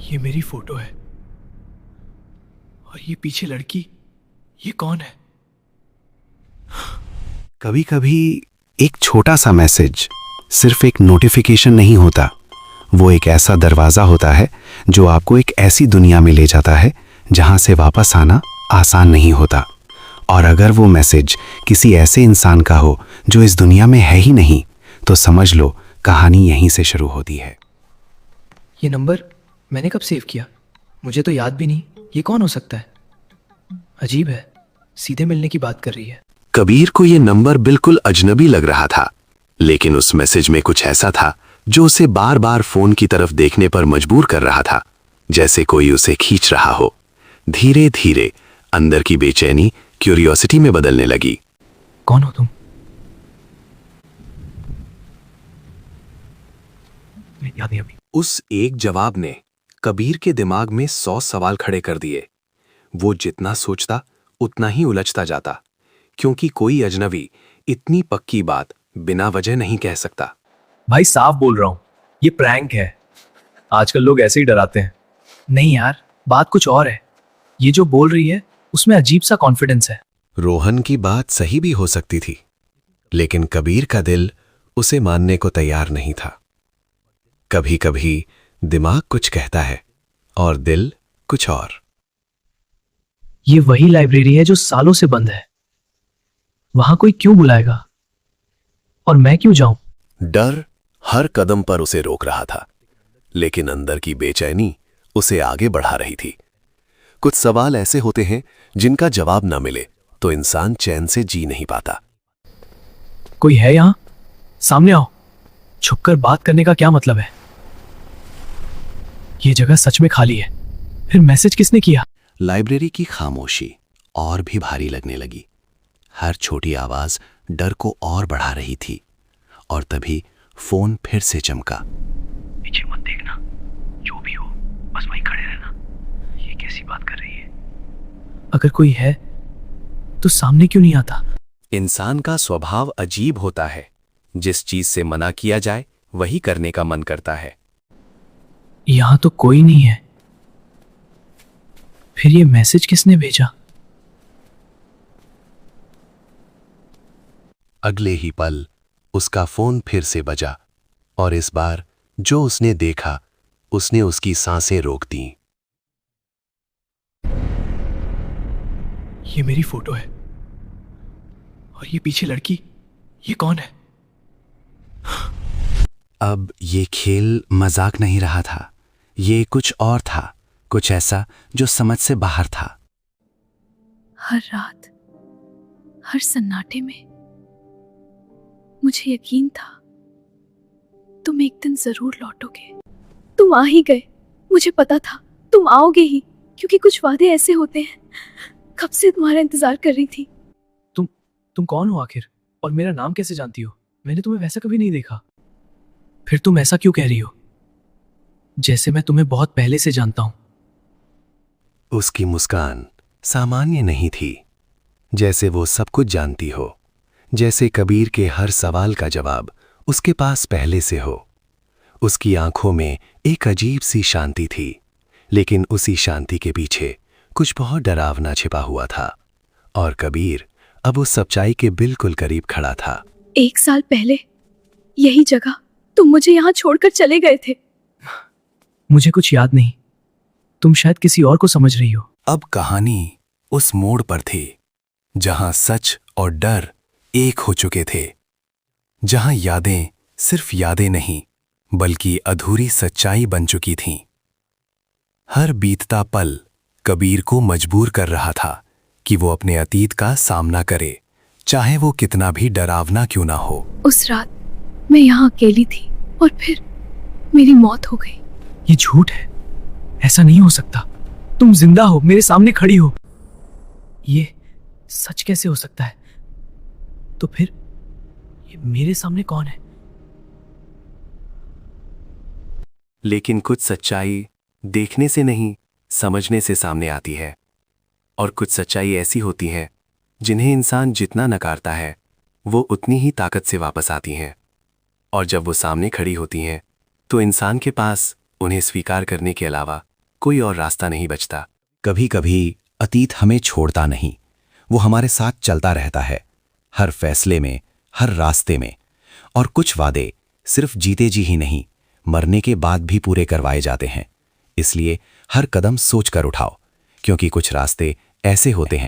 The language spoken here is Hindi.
ये मेरी फोटो है और ये पीछे लड़की, ये कौन है? कभी कभी एक छोटा सा मैसेज सिर्फ एक नोटिफिकेशन नहीं होता, वो एक ऐसा दरवाज़ा होता है जो आपको एक ऐसी दुनिया में ले जाता है जहां से वापस आना आसान नहीं होता। और अगर वो मैसेज किसी ऐसे इंसान का हो जो इस दुनिया में है ही नहीं, तो समझ लो कहानी यहीं से शुरू होती है। ये नंबर मैंने कब सेव किया? मुझे तो याद भी नहीं। ये कौन हो सकता है? अजीब है, सीधे मिलने की बात कर रही है। कबीर को यह नंबर बिल्कुल अजनबी लग रहा था, लेकिन उस मैसेज में कुछ ऐसा था जो उसे बार बार फोन की तरफ देखने पर मजबूर कर रहा था, जैसे कोई उसे खींच रहा हो। धीरे धीरे अंदर की बेचैनी क्यूरियोसिटी में बदलने लगी। कौन हो तुम? याद नहीं अभी। उस एक जवाब ने कबीर के दिमाग में 100 सवाल खड़े कर दिए। वो जितना सोचता उतना ही उलझता जाता, क्योंकि कोई अजनबी इतनी पक्की बात बिना वजह नहीं कह सकता। भाई साफ बोल रहा हूं, ये प्रैंक है। आजकल लोग ऐसे ही डराते हैं। नहीं यार, बात कुछ और है। ये जो बोल रही है उसमें अजीब सा कॉन्फिडेंस है। रोहन की बात सही भी हो सकती थी, लेकिन कबीर का दिल उसे मानने को तैयार नहीं था। कभी कभी दिमाग कुछ कहता है और दिल कुछ और। ये वही लाइब्रेरी है जो सालों से बंद है। वहां कोई क्यों बुलाएगा? और मैं क्यों जाऊं? डर हर कदम पर उसे रोक रहा था, लेकिन अंदर की बेचैनी उसे आगे बढ़ा रही थी। कुछ सवाल ऐसे होते हैं जिनका जवाब न मिले तो इंसान चैन से जी नहीं पाता। कोई है यहां? सामने आओ। छुपकर बात करने का क्या मतलब है? ये जगह सच में खाली है। फिर मैसेज किसने किया? लाइब्रेरी की खामोशी और भी भारी लगने लगी। हर छोटी आवाज डर को और बढ़ा रही थी। और तभी फोन फिर से चमका। पीछे मत देखना, जो भी हो बस वहीं खड़े रहना। ये कैसी बात कर रही है? अगर कोई है तो सामने क्यों नहीं आता? इंसान का स्वभाव अजीब होता है। जिस चीज से मना किया जाए वही करने का मन करता है। यहां तो कोई नहीं है। फिर ये मैसेज किसने भेजा? अगले ही पल उसका फोन फिर से बजा, और इस बार जो उसने देखा उसने उसकी सांसें रोक दी। ये मेरी फोटो है और ये पीछे लड़की, ये कौन है? अब ये खेल मजाक नहीं रहा था, ये कुछ और था, कुछ ऐसा जो समझ से बाहर था। हर रात, हर सन्नाटे में मुझे यकीन था तुम एक दिन जरूर लौटोगे। तुम आ ही गए। मुझे पता था तुम आओगे ही, क्योंकि कुछ वादे ऐसे होते हैं। कब से तुम्हारा इंतजार कर रही थी। तुम कौन हो आखिर? और मेरा नाम कैसे जानती हो? मैंने तुम्हें वैसा कभी नहीं देखा। फिर तुम ऐसा क्यों कह रही हो जैसे मैं तुम्हें बहुत पहले से जानता हूं? उसकी मुस्कान सामान्य नहीं थी, जैसे वो सब कुछ जानती हो, जैसे कबीर के हर सवाल का जवाब उसके पास पहले से हो। उसकी आंखों में एक अजीब सी शांति थी, लेकिन उसी शांति के पीछे कुछ बहुत डरावना छिपा हुआ था। और कबीर अब उस सच्चाई के बिल्कुल करीब खड़ा था। 1 साल पहले यही जगह तुम मुझे यहाँ छोड़कर चले गए थे। मुझे कुछ याद नहीं। तुम शायद किसी और को समझ रही हो। अब कहानी उस मोड़ पर थी जहां सच और डर एक हो चुके थे, जहां यादें सिर्फ यादें नहीं बल्कि अधूरी सच्चाई बन चुकी थीं। हर बीतता पल कबीर को मजबूर कर रहा था कि वो अपने अतीत का सामना करे, चाहे वो कितना भी डरावना क्यों ना हो। उस रात मैं यहाँ अकेली थी और फिर मेरी मौत हो गई। ये झूठ है, ऐसा नहीं हो सकता। तुम जिंदा हो, मेरे सामने खड़ी हो। ये सच कैसे हो सकता है? तो फिर ये मेरे सामने कौन है? लेकिन कुछ सच्चाई देखने से नहीं, समझने से सामने आती है। और कुछ सच्चाई ऐसी होती हैं जिन्हें इंसान जितना नकारता है वो उतनी ही ताकत से वापस आती हैं। और जब वो सामने खड़ी होती हैं तो इंसान के पास उन्हें स्वीकार करने के अलावा कोई और रास्ता नहीं बचता। कभी कभी अतीत हमें छोड़ता नहीं, वो हमारे साथ चलता रहता है, हर फैसले में, हर रास्ते में। और कुछ वादे सिर्फ जीते जी ही नहीं, मरने के बाद भी पूरे करवाए जाते हैं। इसलिए हर कदम सोच कर उठाओ, क्योंकि कुछ रास्ते ऐसे होते हैं